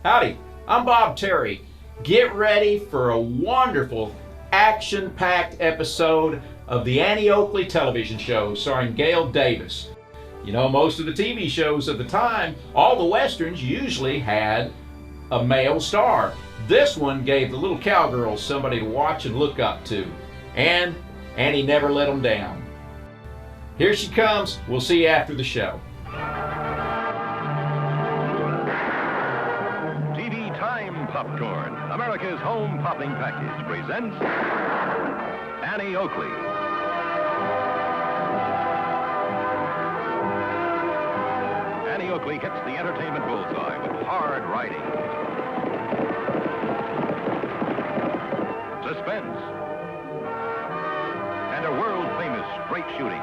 Howdy, I'm Bob Terry. Get ready for a wonderful, action-packed episode of the Annie Oakley television show starring Gail Davis. You know, most of the TV shows of the time, all the westerns usually had a male star. This one gave the little cowgirls somebody to watch and look up to. And Annie never let them down. Here she comes. We'll see you after the show. TV Time Popcorn, America's home popping package, presents Annie Oakley. Annie Oakley hits the entertainment bullseye with hard riding, suspense, and a world-famous straight shooting.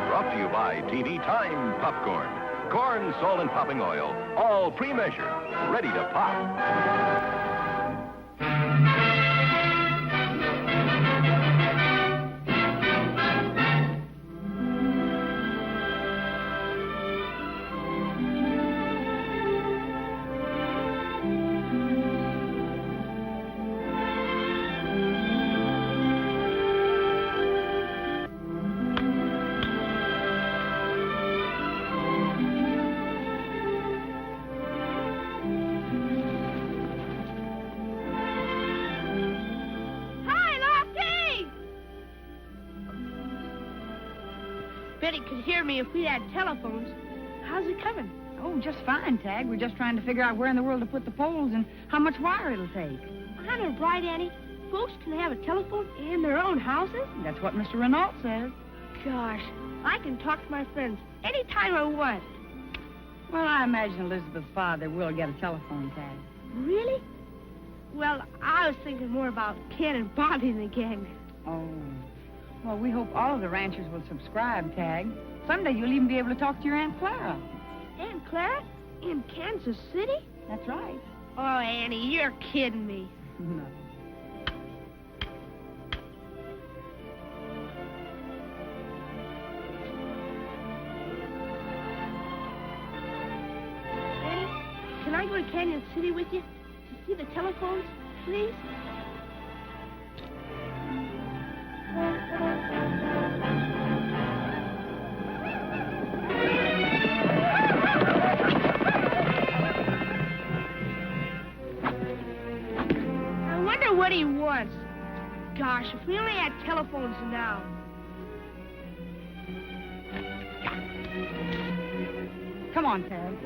Brought to you by TV Time Popcorn. Corn, salt, and popping oil, all pre-measured, ready to pop. Bet he could hear me if we had telephones. How's it coming? Oh, just fine, Tag. We're just trying to figure out where in the world to put the poles and how much wire it'll take. Aren't I right, Annie? Folks can have a telephone in their own houses? That's what Mr. Renault says. Gosh, I can talk to my friends anytime I want. Well, I imagine Elizabeth's father will get a telephone, Tag. Really? Well, I was thinking more about Ken and Bonnie and the gang. Oh. Well, we hope all of the ranchers will subscribe, Tag. Someday you'll even be able to talk to your Aunt Clara. Aunt Clara? In Kansas City? That's right. Oh, Annie, you're kidding me. No. Annie, can I go to Kansas City with you to see the telephones, please? I wonder what he wants. Gosh, if we only had telephones now. Come on, Tag.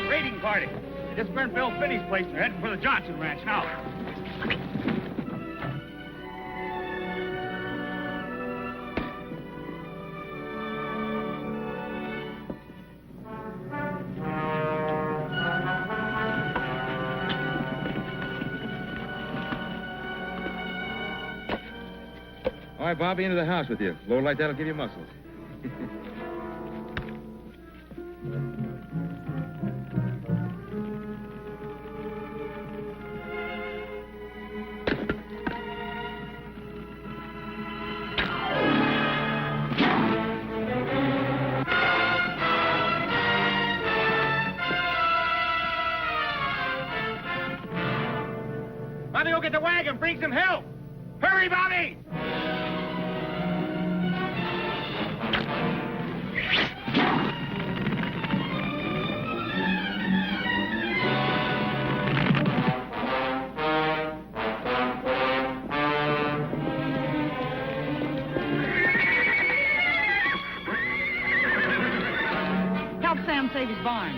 Raiding party. They just burned Bill Finney's place. They're heading for the Johnson Ranch now. All right, Bobby, into the house with you. Low light, that'll give you muscles. Bobby, go get the wagon. Bring some help. Hurry, Bobby! Help Sam save his barn.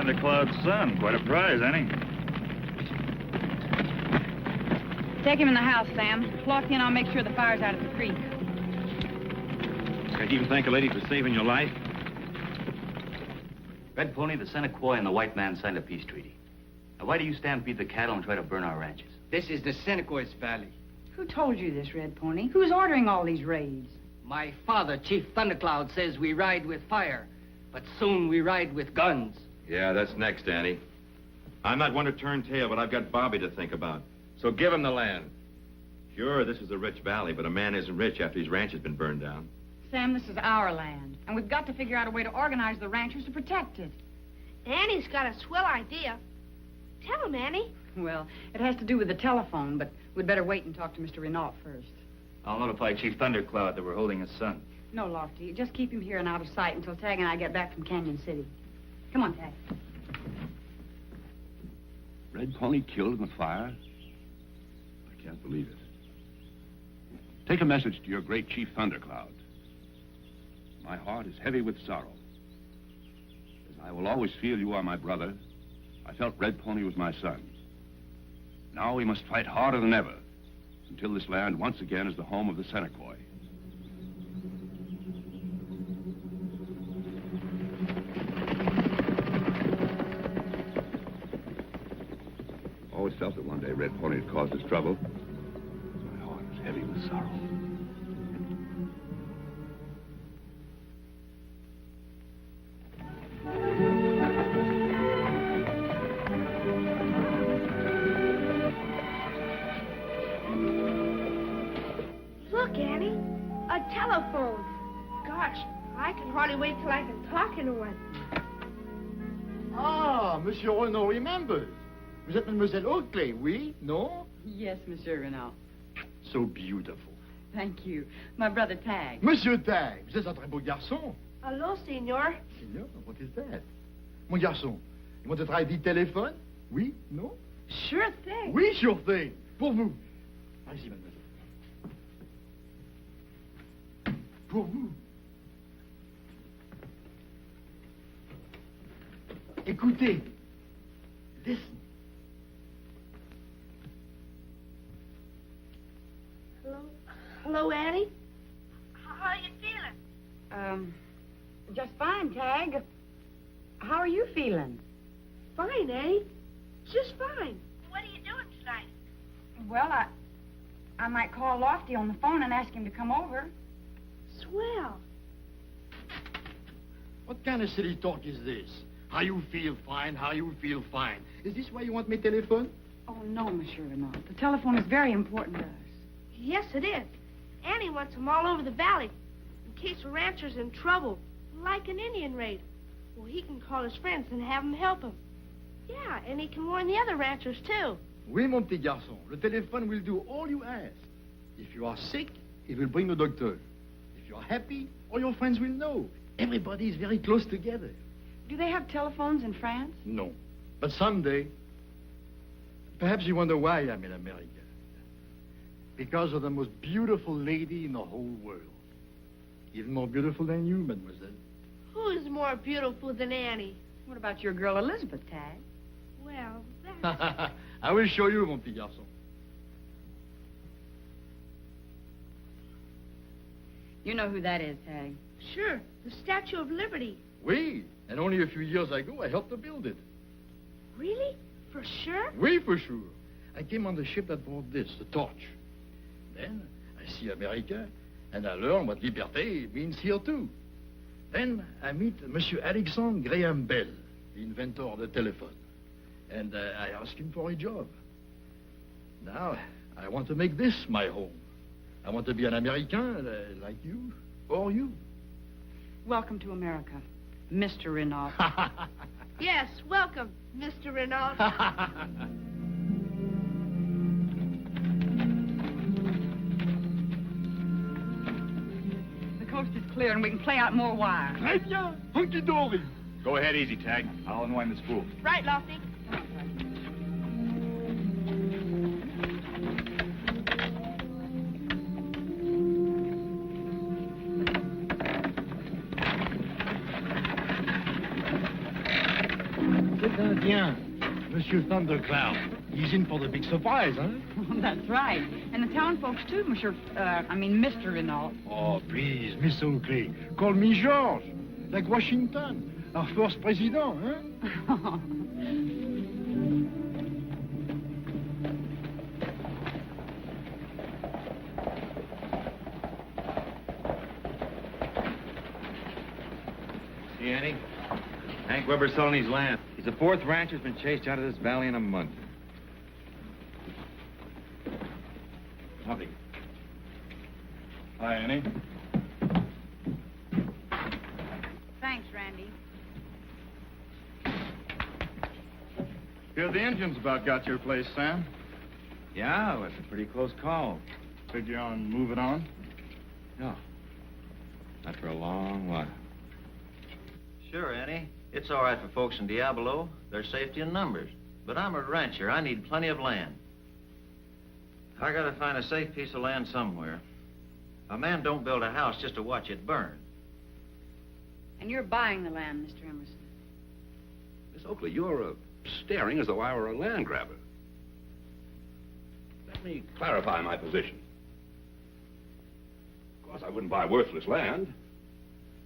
Thundercloud's son. Quite a prize, ain't he? Take him in the house, Sam. Lofty and I'll make sure the fire's out at the creek. Can't even thank a lady for saving your life. Red Pony, the Seneca and the white man signed a peace treaty. Now, why do you stampede the cattle and try to burn our ranches? This is the Seneca Valley. Who told you this, Red Pony? Who's ordering all these raids? My father, Chief Thundercloud, says we ride with fire, but soon we ride with guns. Yeah, that's next, Annie. I'm not one to turn tail, but I've got Bobby to think about. So give him the land. Sure, this is a rich valley, but a man isn't rich after his ranch has been burned down. Sam, this is our land, and we've got to figure out a way to organize the ranchers to protect it. Annie's got a swell idea. Tell him, Annie. Well, it has to do with the telephone, but we'd better wait and talk to Mr. Renault first. I'll notify Chief Thundercloud that we're holding his son. No, Lofty. Just keep him here and out of sight until Tag and I get back from Canyon City. Come on, Tag. Red Pony killed in the fire? I can't believe it. Take a message to your great Chief Thundercloud. My heart is heavy with sorrow. As I will always feel you are my brother, I felt Red Pony was my son. Now we must fight harder than ever until this land once again is the home of the Seneca. Always felt that one day Red Pony had caused us trouble. My heart is heavy with sorrow. Look, Annie. A telephone. Gosh, I can hardly wait till I can talk into one. Ah, Monsieur Renault remembers. Vous êtes Mademoiselle Oakley, oui? No? Yes, Monsieur Renault. So beautiful. Thank you. My brother Tag. Monsieur Tag, vous êtes un très beau garçon. Hello, senor. Signor, what is that? Mon garçon, you want to try the telephone? Oui? No? Sure thing. Oui, sure thing. Pour vous. Allez-y, mademoiselle. Pour vous. Écoutez. Listen. Hello, Annie. How are you feeling? Just fine, Tag. How are you feeling? Fine, Annie. Just fine. What are you doing tonight? Well, I might call Lofty on the phone and ask him to come over. Swell. What kind of silly talk is this? How you feel fine, how you feel fine. Is this why you want me telephone? Oh, no, Monsieur Renault. The telephone is very important to us. Yes, it is. Annie wants them all over the valley in case a rancher's in trouble, like an Indian raid. Well, he can call his friends and have them help him. Yeah, and he can warn the other ranchers, too. Oui, mon petit garçon. Le téléphone will do all you ask. If you are sick, it will bring the doctor. If you are happy, all your friends will know. Everybody is very close together. Do they have telephones in France? No. But someday, perhaps you wonder why I'm in America. Because of the most beautiful lady in the whole world. Even more beautiful than you, mademoiselle. Who's more beautiful than Annie? What about your girl Elizabeth, Tag? Well, that's... I will show you, mon petit garçon. You know who that is, Tag. Sure, the Statue of Liberty. Oui, and only a few years ago, I helped to build it. Really? For sure? Oui, for sure. I came on the ship that brought this, the torch. Then I see America, and I learn what liberté means here, too. Then I meet Monsieur Alexandre Graham Bell, the inventor of the telephone. And I ask him for a job. Now, I want to make this my home. I want to be an American like you, or you. Welcome to America, Mr. Renault. Yes, welcome, Mr. Renault. The coast is clear and we can play out more wire. Très bien, hunky-dory. Go ahead easy, Tag. I'll unwind the spool. Right, Lofty. bien. Monsieur Thundercloud. He's in for the big surprise, huh? That's right. And the town folks, too, Mr. Renault. Oh, please, Miss Oakley. Call me George. Like Washington, our first president, huh? See, Annie? Hank Weber's selling his land. He's the fourth rancher who's been chased out of this valley in a month. Nothing. Hi, Annie. Thanks, Randy. Hear the Indians about got your place, Sam. Yeah, it was a pretty close call. Figure on moving on? No. Not for a long while. Sure, Annie. It's all right for folks in Diablo. There's safety in numbers. But I'm a rancher. I need plenty of land. I gotta find a safe piece of land somewhere. A man don't build a house just to watch it burn. And you're buying the land, Mr. Emerson. Miss Oakley, you're staring as though I were a land grabber. Let me clarify my position. Of course, I wouldn't buy worthless land.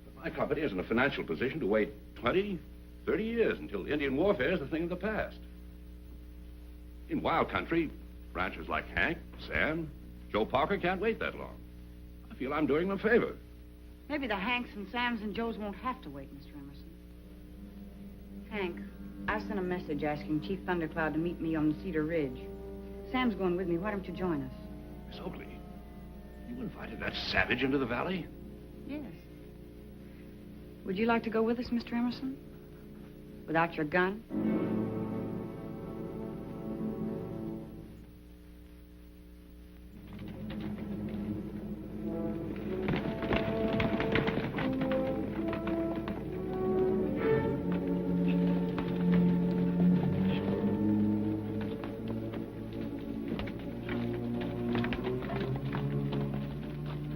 But my company is in a financial position to wait 20, 30 years until Indian warfare is a thing of the past. In wild country, ranchers like Hank, Sam, Joe Parker can't wait that long. I feel I'm doing them a favor. Maybe the Hanks and Sams and Joes won't have to wait, Mr. Emerson. Hank, I sent a message asking Chief Thundercloud to meet me on Cedar Ridge. Sam's going with me. Why don't you join us? Miss Oakley, you invited that savage into the valley? Yes. Would you like to go with us, Mr. Emerson? Without your gun?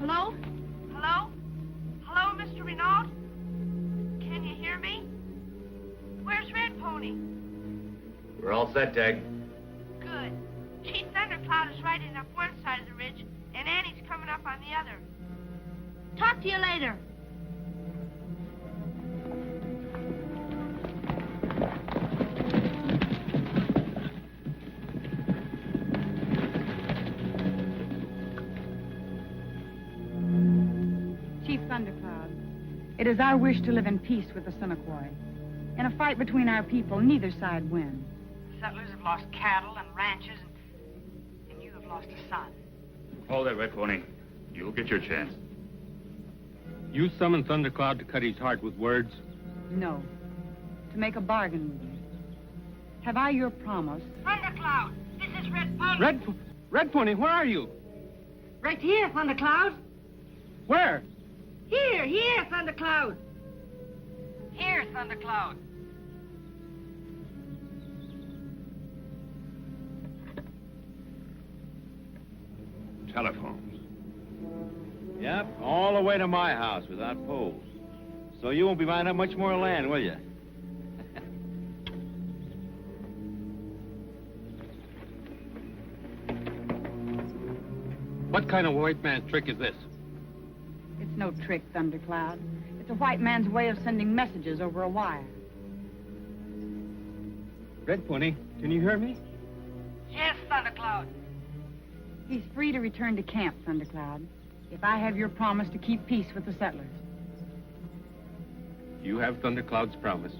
Hello? Hello? Hello, Mr. Renault? Can you hear me? Where's Red Pony? We're all set, Tag. Good. Chief Thundercloud is riding up one side of the ridge, and Annie's coming up on the other. Talk to you later. Chief Thundercloud, it is our wish to live in peace with the Senequoy. In a fight between our people, neither side wins. The settlers have lost cattle and ranches, and you have lost a son. Hold that, Red Pony. You'll get your chance. You summoned Thundercloud to cut his heart with words? No. To make a bargain with you. Have I your promise? Thundercloud, this is Red Pony. Red Pony, where are you? Right here, Thundercloud. Where? Here, Thundercloud. Here, Thundercloud. Telephones. Yep, all the way to my house without poles. So you won't be buying up much more land, will you? What kind of white man's trick is this? It's no trick, Thundercloud. It's a white man's way of sending messages over a wire. Red Pony, can you hear me? Yes, Thundercloud. He's free to return to camp, Thundercloud, if I have your promise to keep peace with the settlers. You have Thundercloud's promise.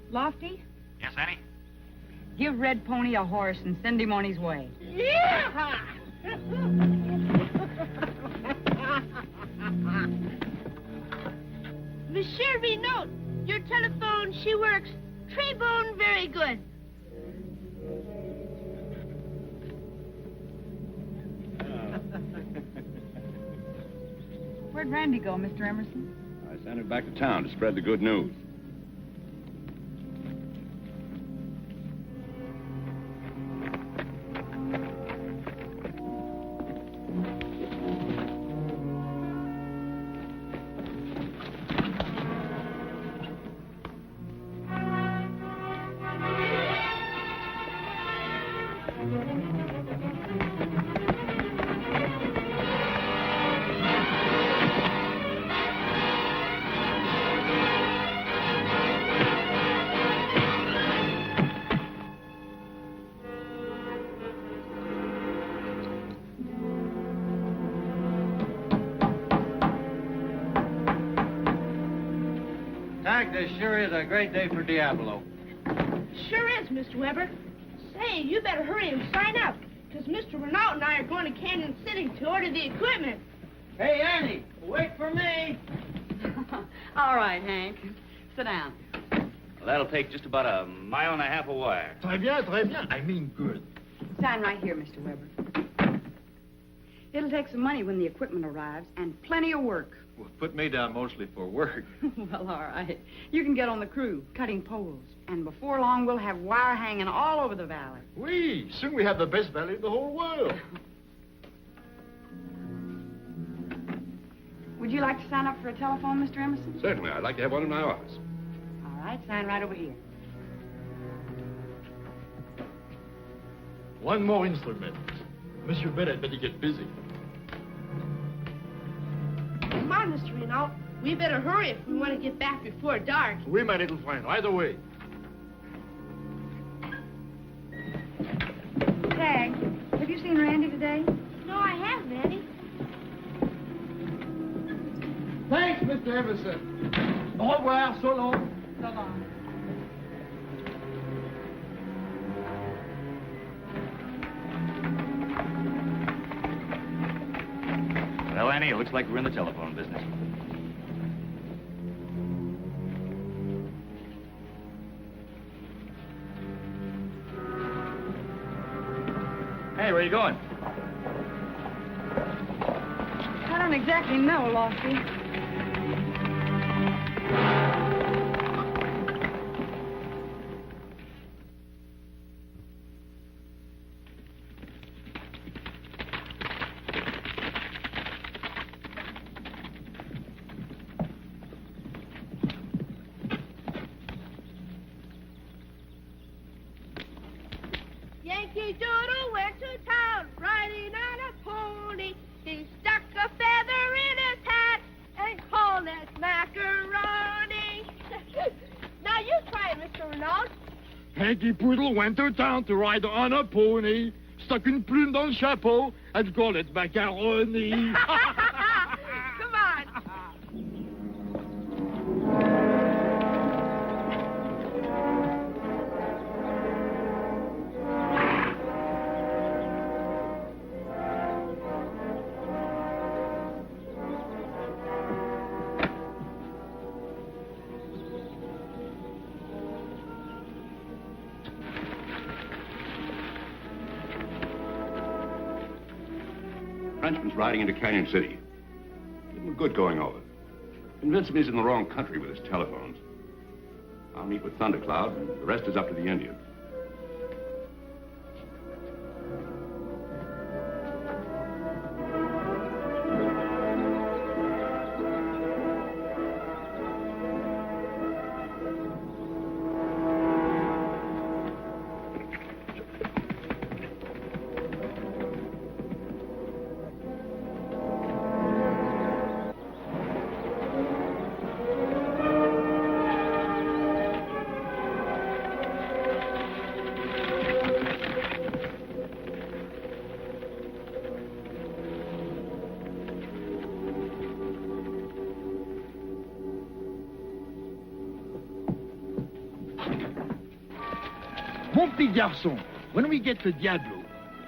Lofty, Yes, Annie? give Red Pony a horse and send him on his way. Yeah! Monsieur Renault, your telephone, she works. Très bon, very good. Where'd Randy go, Mr. Emerson? I sent him back to town to spread the good news. Hank, this sure is a great day for Diablo. Sure is, Mr. Weber. Say, you better hurry and sign up, because Mr. Renault and I are going to Canyon City to order the equipment. Hey, Annie, wait for me. All right, Hank. Sit down. Well, that'll take just about a mile and a half of wire. Très bien, très bien. I mean good. Sign right here, Mr. Weber. It'll take some money when the equipment arrives, and plenty of work. Well, put me down mostly for work. Well, all right. You can get on the crew, cutting poles. And before long, we'll have wire hanging all over the valley. Oui, soon we have the best valley in the whole world. Would you like to sign up for a telephone, Mr. Emerson? Certainly. I'd like to have one in my office. All right, sign right over here. One more instrument. Monsieur Bell had better get busy. Come on, Mr. Renault. We better hurry if we want to get back before dark. Oui, my little friend, right away. Tag, have you seen Randy today? No, I haven't, Annie. Thanks, Mr. Emerson. Au revoir, so long. So long. Well, Annie, it looks like we're in the telephone business. Hey, where are you going? I don't exactly know, Lofty. Yankee Doodle went to town riding on a pony. He stuck a feather in his hat and called it macaroni. Now you try it, Mr. Renault. Hanky Poodle went to town to ride on a pony, stuck une plume dans le chapeau, and called it macaroni. Come on. Frenchman's riding into Canyon City. Did him good going over. Convinced him he's in the wrong country with his telephones. I'll meet with Thundercloud, and the rest is up to the Indians. Mon petit garçon, when we get to Diablo,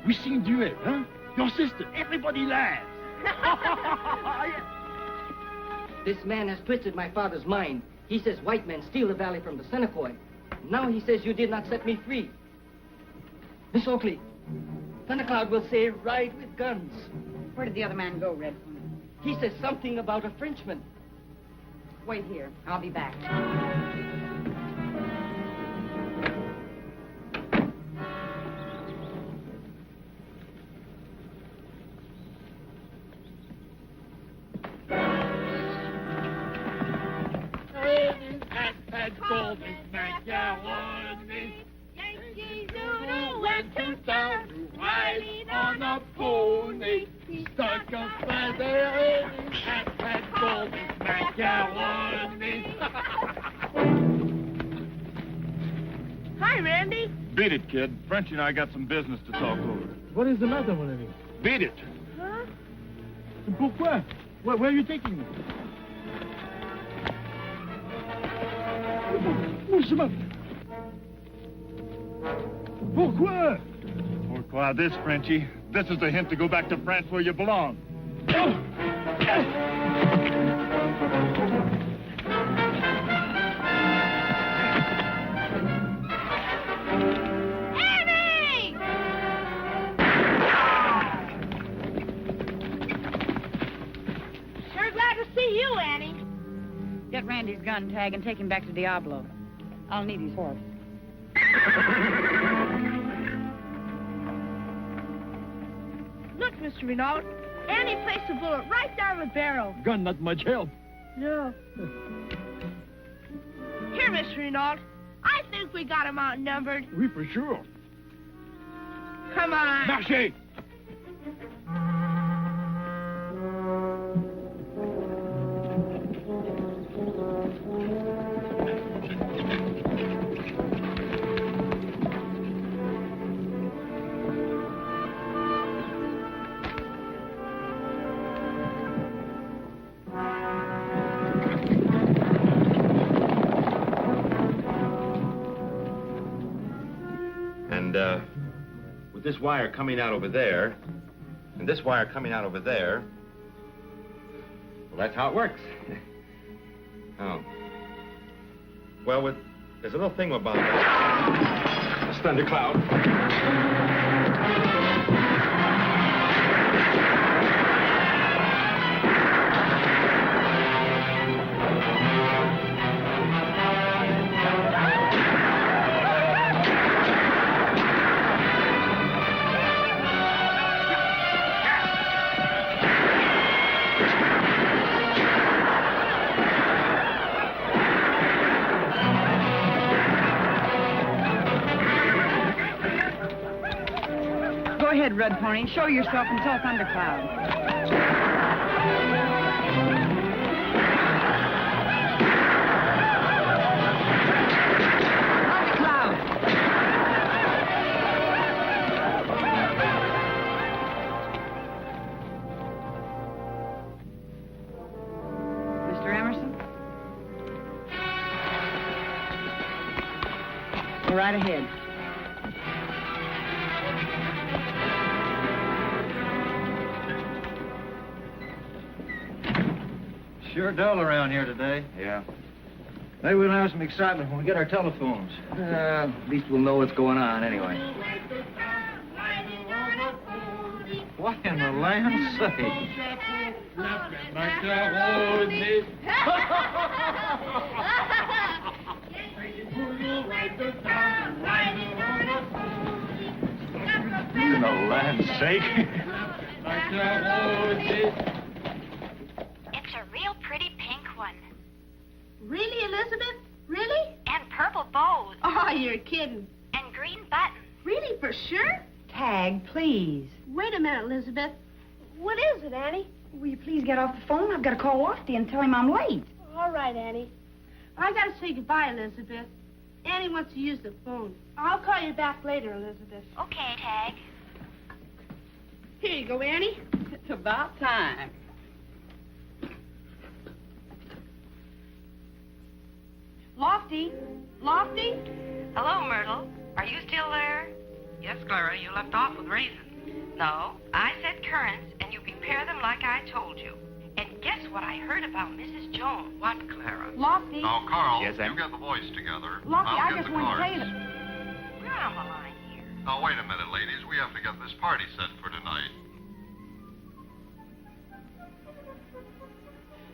we sing duet, huh? Your sister, everybody laughs. This man has twisted my father's mind. He says white men steal the valley from the Senecoy. Now he says you did not set me free. Miss Oakley, Thundercloud will say ride with guns. Where did the other man go, Red? He says something about a Frenchman. Wait here. I'll be back. Golden macaroni. Yankee Doodle went to town Riding on a pony, stuck a feather in his hat, had golden macaroni. Hi, Randy. Beat it, kid. Frenchie and I got some business to talk over. What is the matter, mon ami? Beat it. Huh? Pourquoi? Where are you taking me? Doucement. Pourquoi? Pourquoi this, Frenchie? This is the hint to go back to France where you belong. Annie! Sure glad to see you, Annie. Get Randy's gun tag and take him back to Diablo. I'll need his horse. Look, Mr. Renault. Annie placed a bullet right down the barrel. Gun not much help. No. Here, Mr. Renault. I think we got him outnumbered. Oui, for sure. Come on. Marchez! And, with this wire coming out over there, and this wire coming out over there, well, that's how it works. Oh. Well, there's a little thing about this thundercloud. Go ahead, Red Pony. Show yourself and tell Thundercloud. Thundercloud! Mr. Emerson? Go right ahead. Sure dull around here today. Yeah. Maybe we'll have some excitement when we get our telephones. At least we'll know what's going on anyway. What in the land's sake? In the land's sake? It's a real pretty pink one. Really, Elizabeth? Really? And purple bows. Oh, you're kidding. And green buttons. Really, for sure? Tag, please. Wait a minute, Elizabeth. What is it, Annie? Will you please get off the phone? I've got to call Oakley and tell him I'm late. All right, Annie. I gotta say goodbye, Elizabeth. Annie wants to use the phone. I'll call you back later, Elizabeth. Okay, Tag. Here you go, Annie. It's about time. Lofty? Lofty? Hello, Myrtle. Are you still there? Yes, Clara, you left off with raisins. No, I said currants, and you prepare them like I told you. And guess what I heard about Mrs. Jones? What, Clara? Lofty? Now, Carl, Yes, Em? you get the boys together. Lofty, I'll I get just the want to cards. tell you that... We're on the line here. Now, wait a minute, ladies. We have to get this party set for tonight.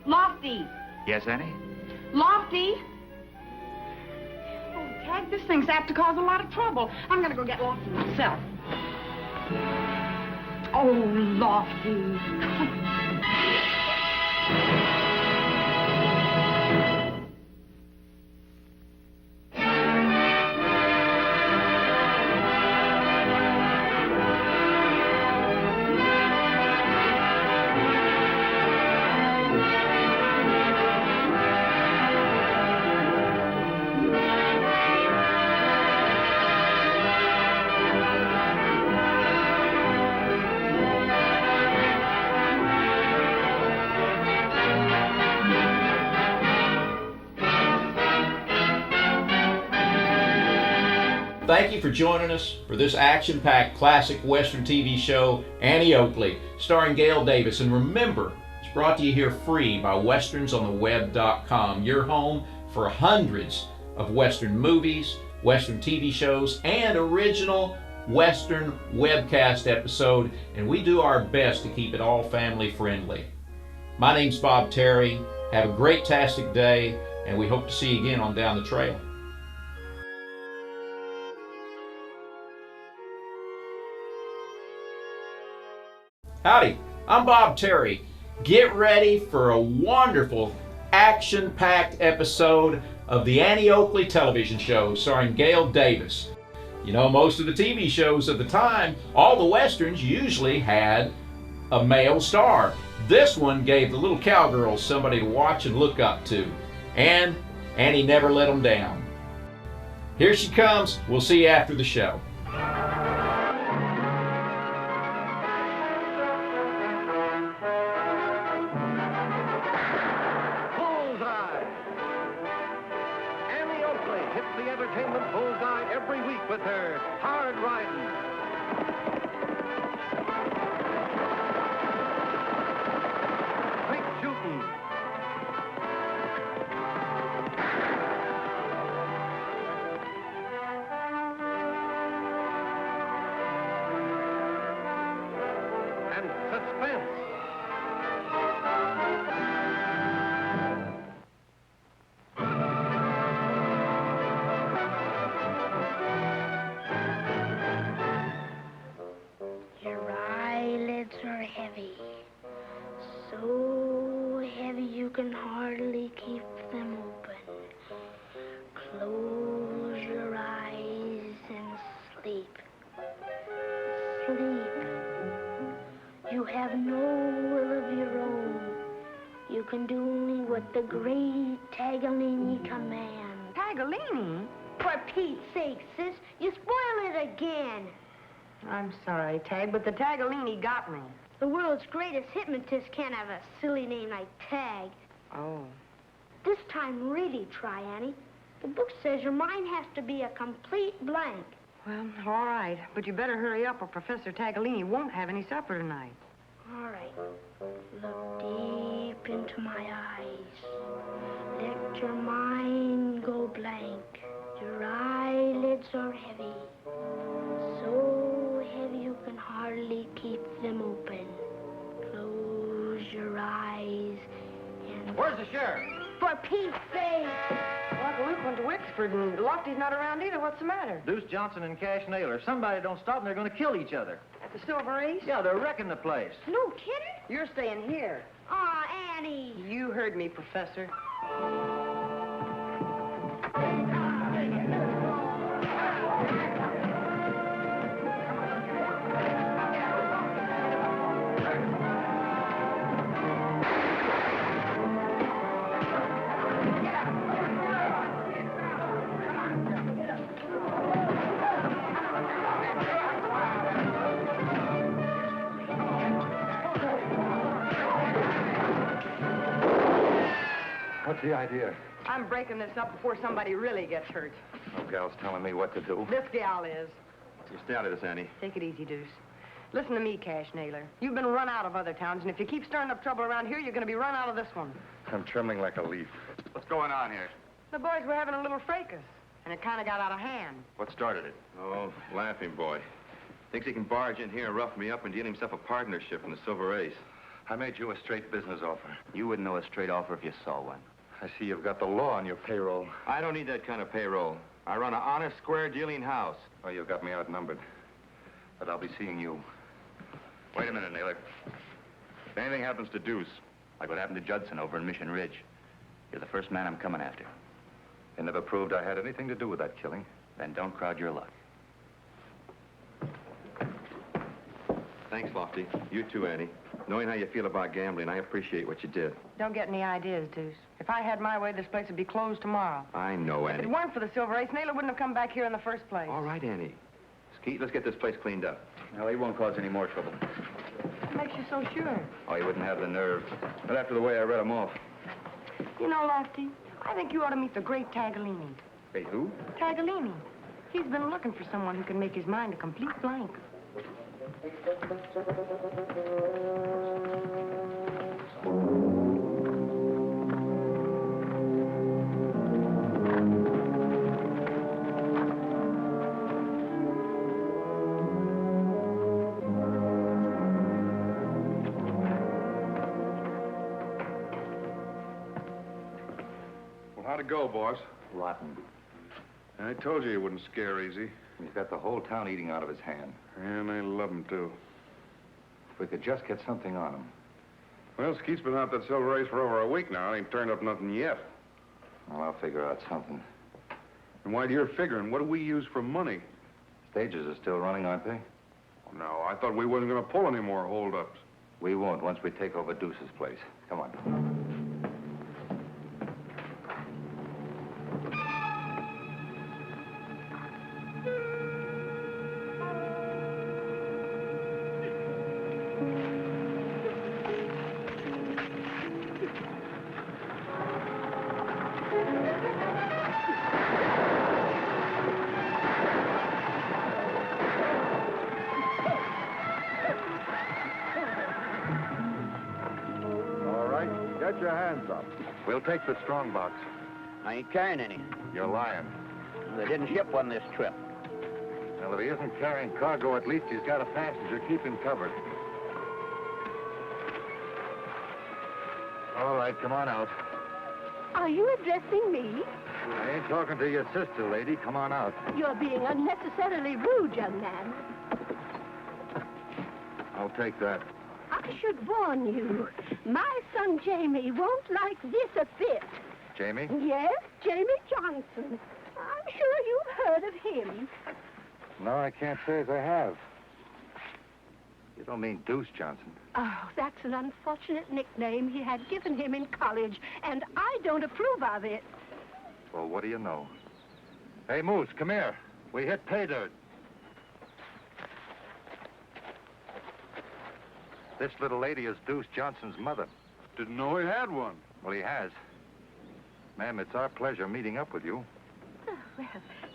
Lofty! Yes, Annie? Lofty! Oh, Tag, this thing's apt to cause a lot of trouble. I'm going to go get Lofty myself. Oh, Lofty. Thank you for joining us for this action-packed classic Western TV show, Annie Oakley, starring Gail Davis. And remember, it's brought to you here free by westernsontheweb.com, your home for hundreds of Western movies, Western TV shows, and original Western webcast episode, and we do our best to keep it all family friendly. My name's Bob Terry. Have a great-tastic day, and we hope to see you again on Down the Trail. Howdy, I'm Bob Terry. Get ready for a wonderful, action-packed episode of the Annie Oakley television show starring Gail Davis. You know, most of the TV shows of the time, all the Westerns usually had a male star. This one gave the little cowgirls somebody to watch and look up to. And Annie never let them down. Here she comes. We'll see you after the show. With her hard riding. Quick shooting. And suspense. Heavy, so heavy you can hardly keep them open. Close your eyes and sleep. Sleep. You have no will of your own. You can do only what the great Tagalini commands. Tagalini? For Pete's sake, sis, you spoil it again. I'm sorry, Tag, but the Tagalini got me. The world's greatest hypnotist can't have a silly name like Tag. Oh. This time, really try, Annie. The book says your mind has to be a complete blank. Well, all right, but you better hurry up or Professor Tagalini won't have any supper tonight. All right. Look deep into my eyes. Let your mind go blank. Your eyelids are heavy. So heavy you can hardly keep them open. Close your eyes and... Where's the sheriff? For Pete's sake! Well, Luke went to Wexford and Lofty's not around either. What's the matter? Deuce Johnson and Cash Naylor. Somebody don't stop them, they're going to kill each other. At the Silver Ace? Yeah, they're wrecking the place. No kidding? You're staying here. Aw, Annie. You heard me, Professor. What's the idea? I'm breaking this up before somebody really gets hurt. No gal's telling me what to do. This gal is. You stay out of this, Annie. Take it easy, Deuce. Listen to me, Cash Naylor. You've been run out of other towns, and if you keep stirring up trouble around here, you're going to be run out of this one. I'm trembling like a leaf. What's going on here? The boys were having a little fracas, and it kind of got out of hand. What started it? Oh, Laughing Boy. Thinks he can barge in here and rough me up and deal himself a partnership in the Silver Ace. I made you a straight business offer. You wouldn't know a straight offer if you saw one. I see you've got the law on your payroll. I don't need that kind of payroll. I run an honest, square-dealing house. Oh, you've got me outnumbered. But I'll be seeing you. Wait a minute, Naylor. If anything happens to Deuce, Like what happened to Judson over in Mission Ridge, you're the first man I'm coming after. it never proved I had anything to do with that killing. Then don't crowd your luck. Thanks, Lofty. You too, Annie. Knowing how you feel about gambling, I appreciate what you did. Don't get any ideas, Deuce. If I had my way, this place would be closed tomorrow. I know, Annie. If it weren't for the Silver Ace, Naylor wouldn't have come back here in the first place. All right, Annie. Skeet, let's get this place cleaned up. Well, he won't cause any more trouble. What makes you so sure? Oh, he wouldn't have the nerve. Not after the way I read him off. You know, Lofty, I think you ought to meet the great Tagalini. Hey, who? Tagalini. He's been looking for someone who can make his mind a complete blank. How'd it go, boss? Rotten. I told you he wouldn't scare easy. He's got the whole town eating out of his hand. And they love him, too. If we could just get something on him. Well, Skeet's been out that silver race for over a week now. Ain't turned up nothing yet. Well, I'll figure out something. And while you're figuring, what do we use for money? Stages are still running, aren't they? No, I thought we wasn't going to pull any more holdups. We won't once we take over Deuce's place. Come on. Get your hands up. We'll take the strong box. I ain't carrying any. You're lying. They didn't ship one this trip. Well, if he isn't carrying cargo, at least he's got a passenger. Keep him covered. All right, come on out. Are you addressing me? I ain't talking to your sister, lady. Come on out. You're being unnecessarily rude, young man. I'll take that. I should warn you. My son Jamie won't like this a bit. Jamie? Yes, Jamie Johnson. I'm sure you've heard of him. No, I can't say as I have. You don't mean Deuce Johnson? Oh, that's an unfortunate nickname he had given him in college, and I don't approve of it. Well, what do you know? Hey, Moose, come here. We hit pay dirt. This little lady is Deuce Johnson's mother. Didn't know he had one. Well, he has. Ma'am, it's our pleasure meeting up with you. Oh, well,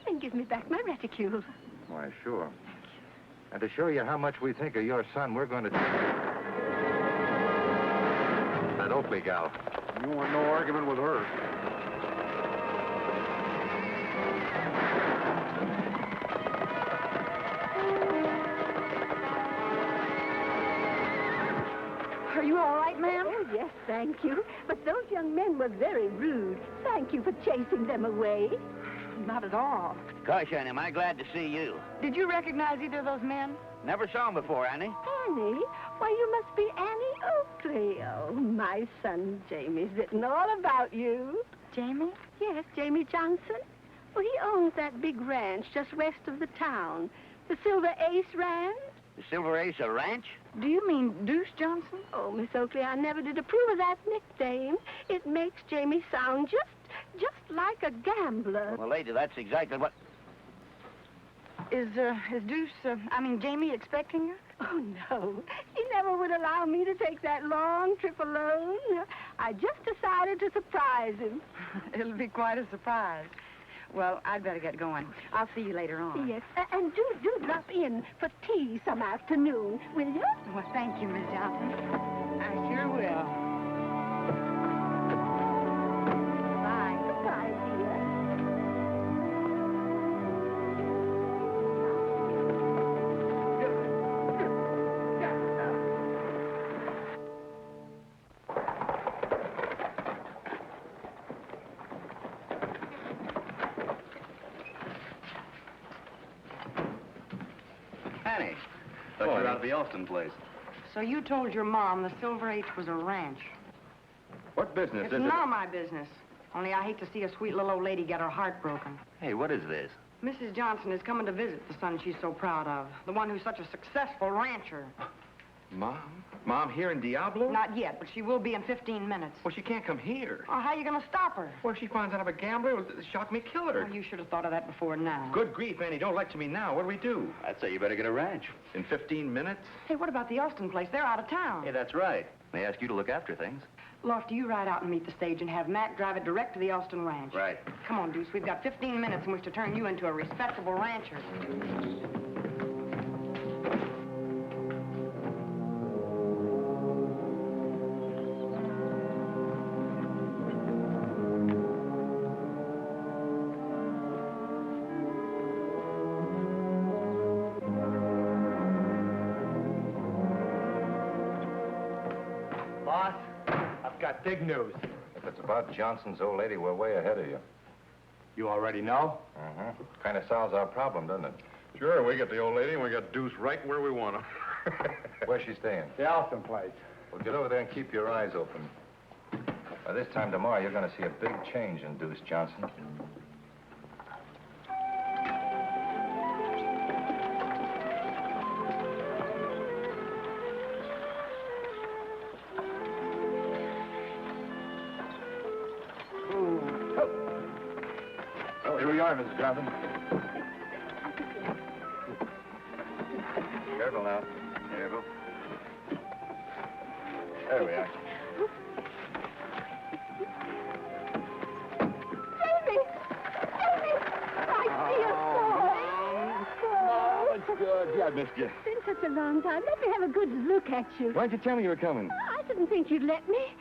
then give me back my reticule. Why, sure. And to show you how much we think of your son, we're going to take that Oakley gal. You want no argument with her. Are you all right, ma'am? Oh, yes, thank you. But those young men were very rude. Thank you for chasing them away. Not at all. Gosh, Annie, am I glad to see you. Did you recognize either of those men? Never saw him before, Annie. Annie? Why, you must be Annie Oakley. Oh, my son Jamie's written all about you. Jamie? Yes, Jamie Johnson. Well, he owns that big ranch just west of the town. The Silver Ace Ranch. The Silver Ace a ranch? Do you mean Deuce Johnson? Oh, Miss Oakley, I never did approve of that nickname. It makes Jamie sound just like a gambler. Well, lady, that's exactly what... Is Deuce, Jamie expecting you? Oh, no. He never would allow me to take that long trip alone. I just decided to surprise him. It'll be quite a surprise. Well, I'd better get going. I'll see you later on. Yes, and do drop in for tea some afternoon, will you? Well, thank you, Miss Johnson. I sure will. Bye. Goodbye, dear. Annie, thought you were out of the Alston place. So you told your mom the Silver Ace was a ranch. What business It's is it? none of my business. Only I hate to see a sweet little old lady get her heart broken. Hey, what is this? Mrs. Johnson is coming to visit the son she's so proud of. The one who's such a successful rancher. Mom? Mom here in Diablo? Not yet, but she will be in 15 minutes. Well, she can't come here. Oh, how are you going to stop her? Well, if she finds out I'm a gambler, it'll shock me, kill her. Oh, you should have thought of that before now. Good grief, Annie, don't lecture me now. What do we do? I'd say you better get a ranch. In 15 minutes? Hey, what about the Alston place? They're out of town. Hey, that's right. They ask you to look after things. Lofty, you ride out and meet the stage and have Mac drive it direct to the Elston Ranch. Right. Come on, Deuce. We've got 15 minutes in which to turn you into a respectable rancher. Boss, I've got big news. If it's about Johnson's old lady, we're way ahead of you. You already know? Mm-hmm. Kind of solves our problem, doesn't it? Sure, we get the old lady and we got Deuce right where we want her. Where's she staying? The Elston place. Well, get over there and keep your eyes open. By this time tomorrow, you're going to see a big change in Deuce Johnson. Oh, here we are, Mrs. Johnson. Careful now. Careful. There we are. Oh, it's good. Gee, I missed you. It's been such a long time. Let me have a good look at you. Why didn't you tell me you were coming? I didn't think you'd let me.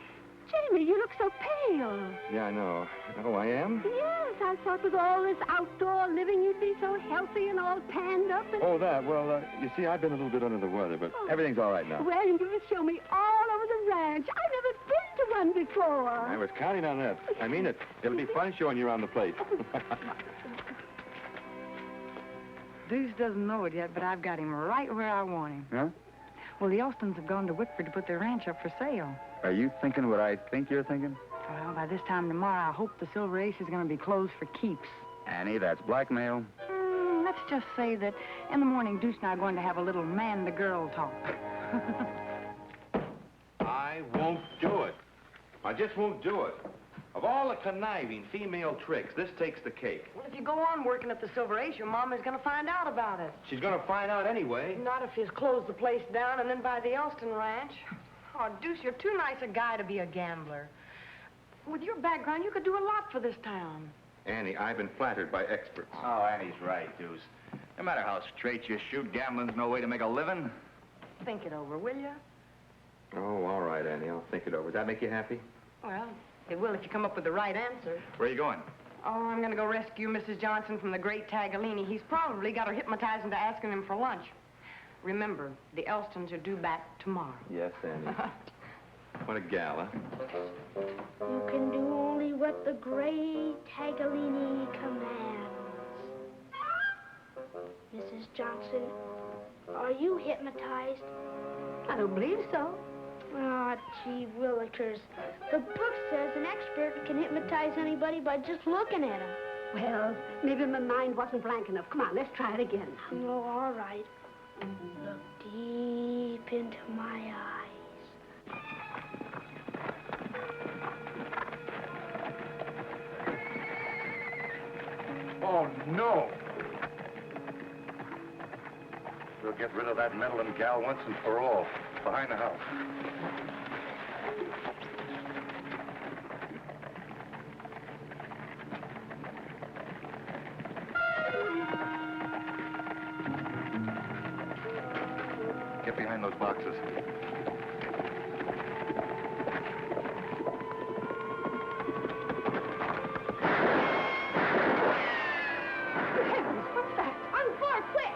Jamie, you look so pale. Yeah, I know. Oh, I am? Yes, I thought with all this outdoor living you'd be so healthy and all tanned up. And... Oh, that. Well, you see, I've been a little bit under the weather, but everything's all right now. Well, you must show me all over the ranch. I've never been to one before. I was counting on that. I mean it. It'll be fun showing you around the place. Deuce doesn't know it yet, but I've got him right where I want him. Huh? Well, the Austins have gone to Whitford to put their ranch up for sale. Are you thinking what I think you're thinking? Well, by this time tomorrow, I hope the Silver Ace is going to be closed for keeps. Annie, that's blackmail. Let's just say that in the morning, Deuce and I are going to have a little man-to-girl talk. I won't do it. I just won't do it. Of all the conniving female tricks, this takes the cake. Well, if you go on working at the Silver Ace, your mom is going to find out about it. She's going to find out anyway. Not if you close the place down and then buy the Elston Ranch. Oh, Deuce, you're too nice a guy to be a gambler. With your background, you could do a lot for this town. Annie, I've been flattered by experts. Oh, Annie's right, Deuce. No matter how straight you shoot, gambling's no way to make a living. Think it over, will you? Oh, all right, Annie. I'll think it over. Does that make you happy? Well, it will if you come up with the right answer. Where are you going? Oh, I'm going to go rescue Mrs. Johnson from the great Tagalini. He's probably got her hypnotized into asking him for lunch. Remember, the Elstons are due back tomorrow. Yes, Annie. What a gal, huh? You can do only what the great Tagalini commands. Mrs. Johnson, are you hypnotized? I don't believe so. Ah, gee willikers. The book says an expert can hypnotize anybody by just looking at him. Well, maybe my mind wasn't blank enough. Come on, let's try it again. Oh, all right. Look deep into my eyes. Oh, no. We'll get rid of that meddling gal once and for all. Behind the house. Get behind those boxes. Heavens, what's that? On the floor, quick!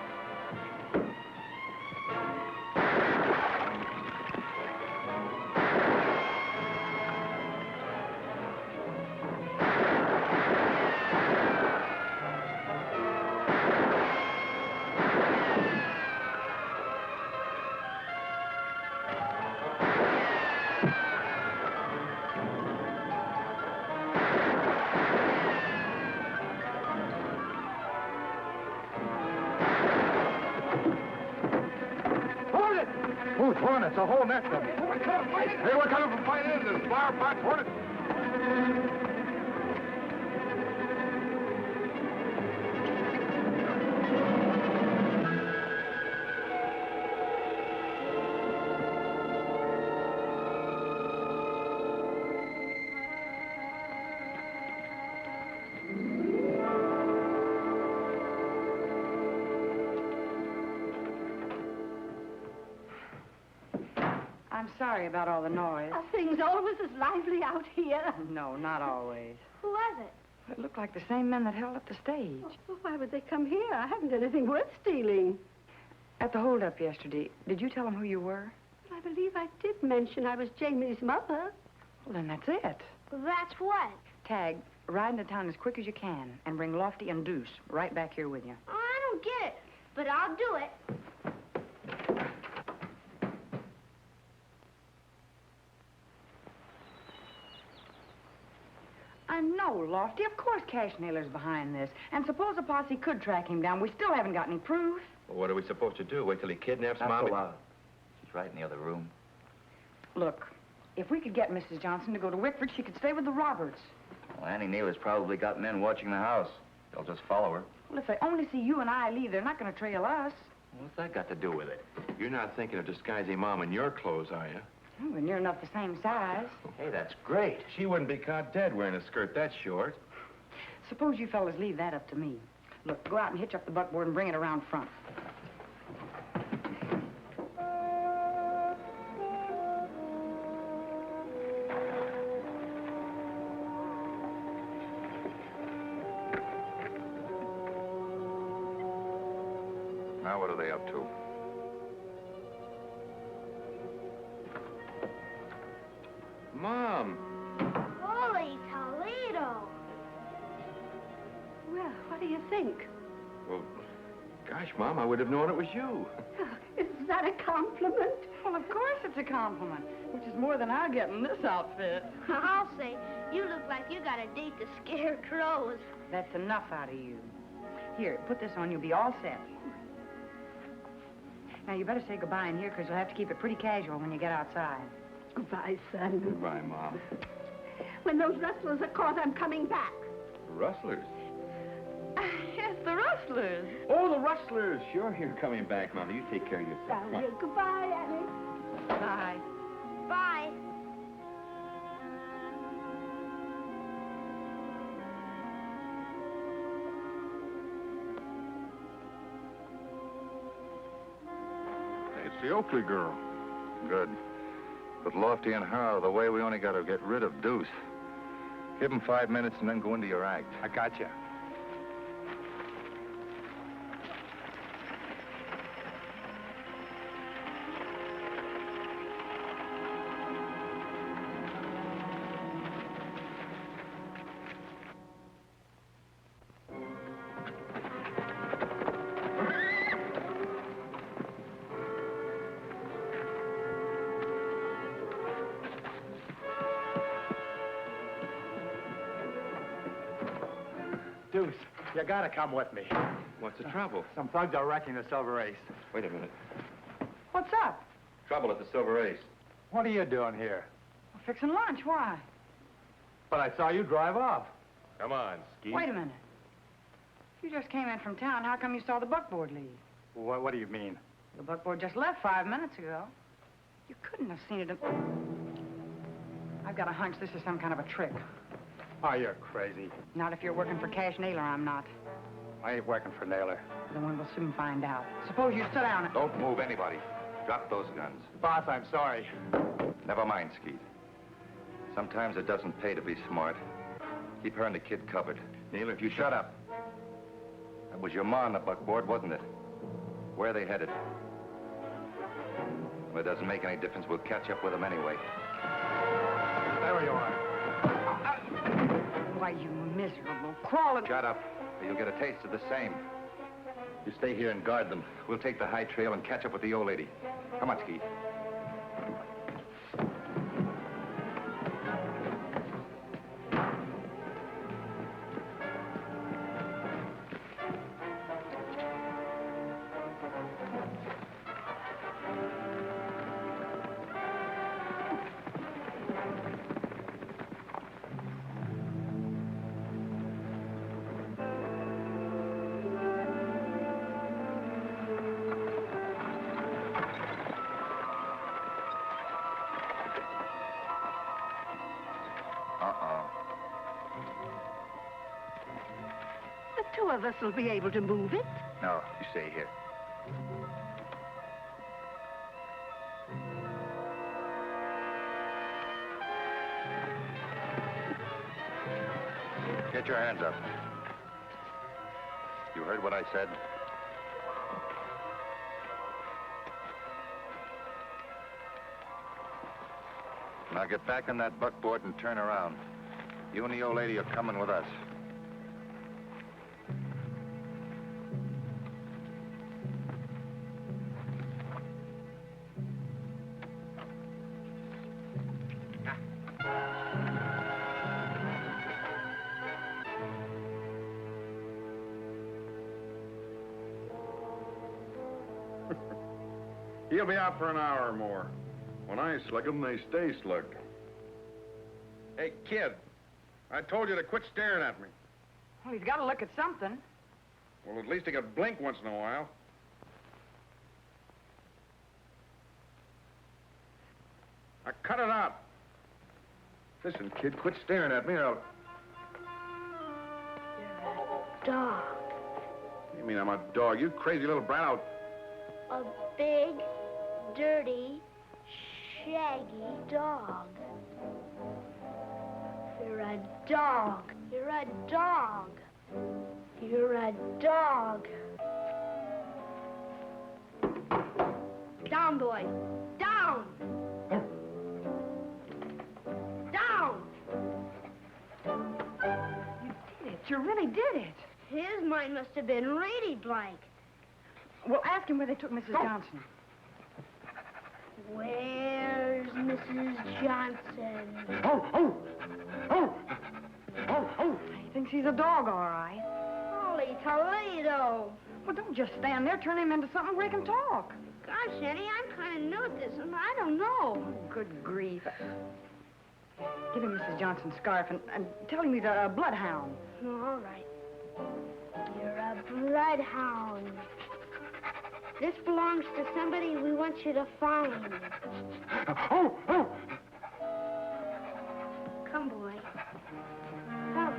Who's hornets? A whole nest of them. Hey, we're coming from fine ends. There's flower pots, hornets. I'm sorry about all the noise. Are things always as lively out here? No, not always. Who was it? It looked like the same men that held up the stage. Well, why would they come here? I haven't done anything worth stealing. At the holdup yesterday, did you tell them who you were? I believe I did mention I was Jamie's mother. Well, then that's it. Well, that's what? Tag, ride into town as quick as you can and bring Lofty and Deuce right back here with you. Oh, I don't get it, but I'll do it. I know, Lofty. Of course Cash Naylor's behind this. And suppose a posse could track him down. We still haven't got any proof. Well, what are we supposed to do? Wait till he kidnaps Not Mommy? so loud. She's right in the other room. Look, if we could get Mrs. Johnson to go to Wickford, she could stay with the Roberts. Well, Annie Naylor's probably got men watching the house. They'll just follow her. Well, if they only see you and I leave, they're not going to trail us. What's that got to do with it? You're not thinking of disguising Mom in your clothes, are you? Oh, we're near enough the same size. Hey, that's great. She wouldn't be caught dead wearing a skirt that short. Suppose you fellas leave that up to me. Look, go out and hitch up the buckboard and bring it around front. Now what are they up to? Mom! Holy Toledo! Well, what do you think? Well, gosh, Mom, I would have known it was you. Is that a compliment? Well, of course it's a compliment, which is more than I get in this outfit. I'll say, you look like you got a date to scare crows. That's enough out of you. Here, put this on. You'll be all set. Now, you better say goodbye in here, because you'll have to keep it pretty casual when you get outside. Goodbye, son. Goodbye, Mom. When those rustlers are caught, I'm coming back. Rustlers? Yes, the rustlers. Oh, the rustlers. Sure, you're coming back, Mom. You take care of yourself. Down Come on. here. Goodbye, Annie. Bye. Bye. It's the Oakley girl. Good. But Lofty and her out of the way, we only got to get rid of Deuce. Give him 5 minutes and then go into your act. I got you. Deuce, you gotta come with me. What's the trouble? Some thugs are wrecking the Silver Ace. Wait a minute. What's up? Trouble at the Silver Ace. What are you doing here? We're fixing lunch. Why? But I saw you drive off. Come on, Skeet. Wait a minute. You just came in from town. How come you saw the buckboard leave? What do you mean? The buckboard just left 5 minutes ago. You couldn't have seen it. I've got a hunch this is some kind of a trick. Oh, you're crazy. Not if you're working for Cash Naylor, I'm not. I ain't working for Naylor. Then we'll soon find out. Suppose you sit down. Don't move anybody. Drop those guns. Boss, I'm sorry. Never mind, Skeet. Sometimes it doesn't pay to be smart. Keep her and the kid covered. Naylor, You shut up. That was your ma on the buckboard, wasn't it? Where are they headed? Well, it doesn't make any difference. We'll catch up with them anyway. There you are. Why, you miserable crawling... Shut up, or you'll get a taste of the same. You stay here and guard them. We'll take the high trail and catch up with the old lady. Come on, Skeet. The two of us will be able to move it. No, you stay here. Get your hands up. You heard what I said? Now get back on that buckboard and turn around. You and the old lady are coming with us. He'll be out for an hour or more. When I slick 'em, they stay slick. Hey, kid, I told you to quit staring at me. Well, he's got to look at something. Well, at least he could blink once in a while. Now, cut it out. Listen, kid, quit staring at me or I'll... Dog. You mean I'm a dog? You crazy little brat. A big, dirty, shaggy dog. You're a dog. You're a dog. You're a dog. Down, boy. Down. Down. You did it. You really did it. His mind must have been really blank. Well, ask him where they took Mrs. Johnson. Where's Mrs. Johnson? He thinks he's a dog, all right. Holy Toledo. Well, don't just stand there. Turn him into something where he can talk. Gosh, Eddie, I'm kind of new at this, and I don't know. Good grief. Give him Mrs. Johnson's scarf and tell him he's a bloodhound. All right. You're a bloodhound. This belongs to somebody we want you to find. Come, boy. Come.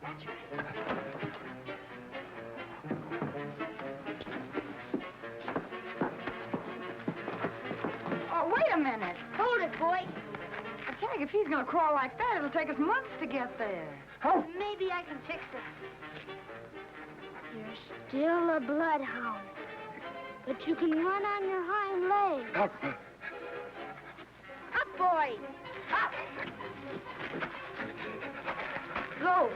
That's right. Oh, wait a minute. Hold it, boy. Jack, if he's going to crawl like that, it'll take us months to get there. Maybe I can fix it. You're still a bloodhound, but you can run on your hind legs. Up, boy. Up. Go.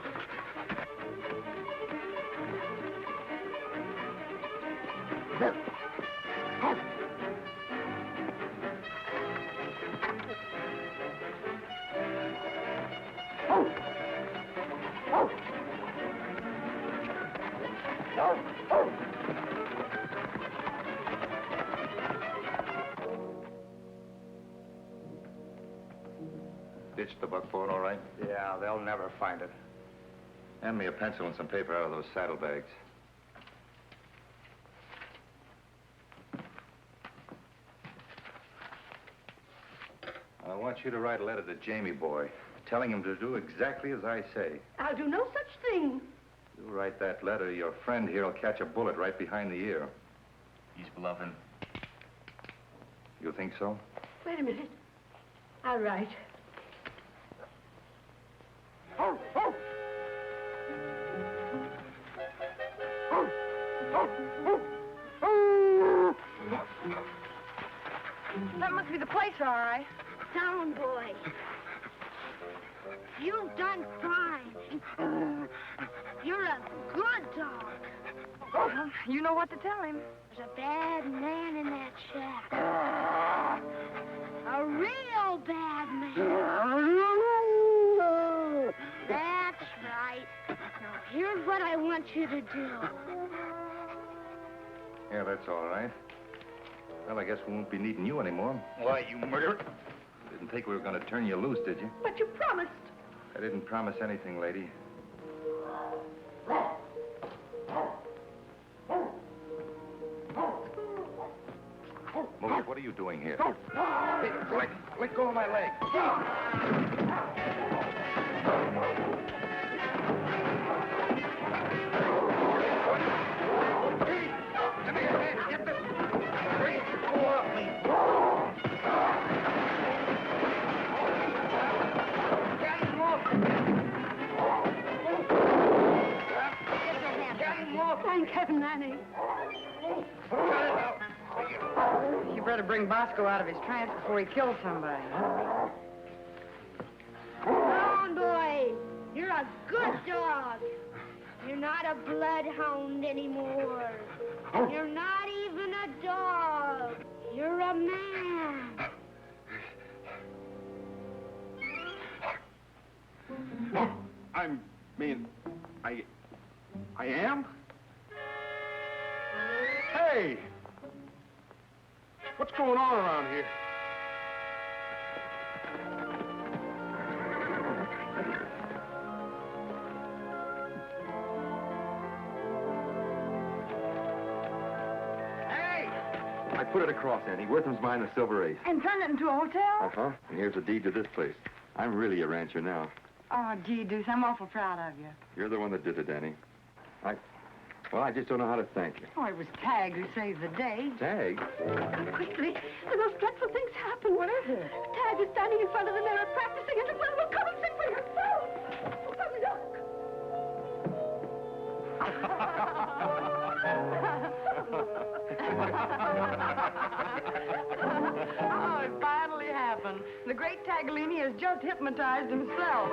Ditched the buckboard, all right? Yeah, they'll never find it. Hand me a pencil and some paper out of those saddlebags. I want you to write a letter to Jamie boy, telling him to do exactly as I say. I'll do no such thing. You write that letter, your friend here will catch a bullet right behind the ear. He's bluffing. You think so? Wait a minute. All right. That must be the place, all right. Down, boy. You've done fine. You're a good dog. Well, you know what to tell him. There's a bad man in that shack. A real bad man. That's right. Now, here's what I want you to do. Yeah, that's all right. Well, I guess we won't be needing you anymore. Why, you murderer? Didn't think we were going to turn you loose, did you? But you promised. I didn't promise anything, lady. Move, what are you doing here? Hey, let go of my leg. Give me your hand. Get this. Go off me. to bring Bosco out of his trance before he kills somebody. Come on, boy. You're a good dog. You're not a bloodhound anymore. You're not even a dog. You're a man. I am? Hey! What's going on around here? I put it across, Annie. Wortham's buying the Silver Ace. And turned it into a hotel? Uh-huh. And here's the deed to this place. I'm really a rancher now. Oh, gee, Deuce, I'm awful proud of you. You're the one that did it, Annie. Well, I just don't know how to thank you. Oh, it was Tag who saved the day. Tag? Quickly, the most dreadful things happen. What is it? Tag is standing in front of the mirror practicing, and well, come and see for yourself. Oh, come Oh, it finally happened. The great Tagliani has just hypnotized himself.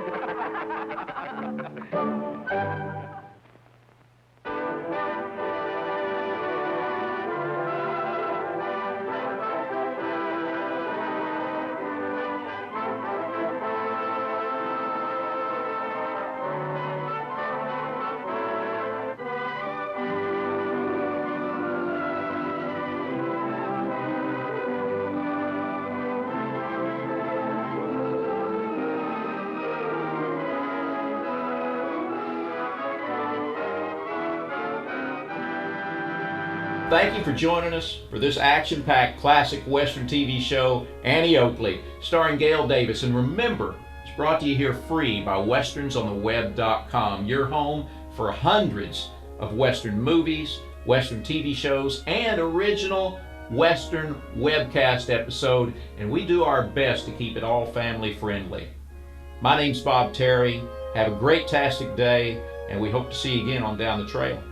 Thank you for joining us for this action-packed classic Western TV show, Annie Oakley, starring Gail Davis. And remember, it's brought to you here free by westernsontheweb.com, your home for hundreds of Western movies, Western TV shows, and original Western webcast episode. And we do our best to keep it all family friendly. My name's Bob Terry. Have a great-tastic day, and we hope to see you again on Down the Trail.